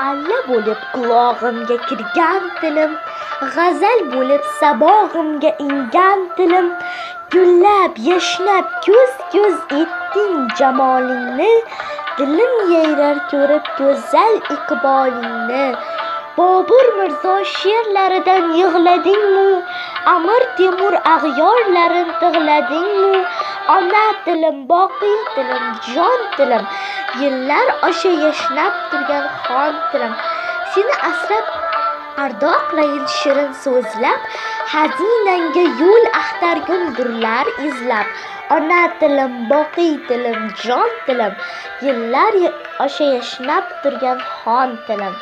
alla bo'lib qulog'imga kirgan tilim, g'azal bo'lib sabog'imga ingan tilim, gullab yashnab ko'z etding jamolingni, dilim yayrar ko'rib go'zal iqbolingni. Bobur Mirzo she'rlaridan yig'ladingmi, Amir Temur ag'yorlarin tig'ladingmi? Ona tilim, boqiy tilim, jon tilim, yillar osha yashnab turgan xon tilim. Seni asrab ardoqlayin shirin so'zlab, xazinangga yo'l axtargundurlar izlab. Ona tilim, boqiy tilim, jon tilim, yillar osha yashnab turgan xon tilim.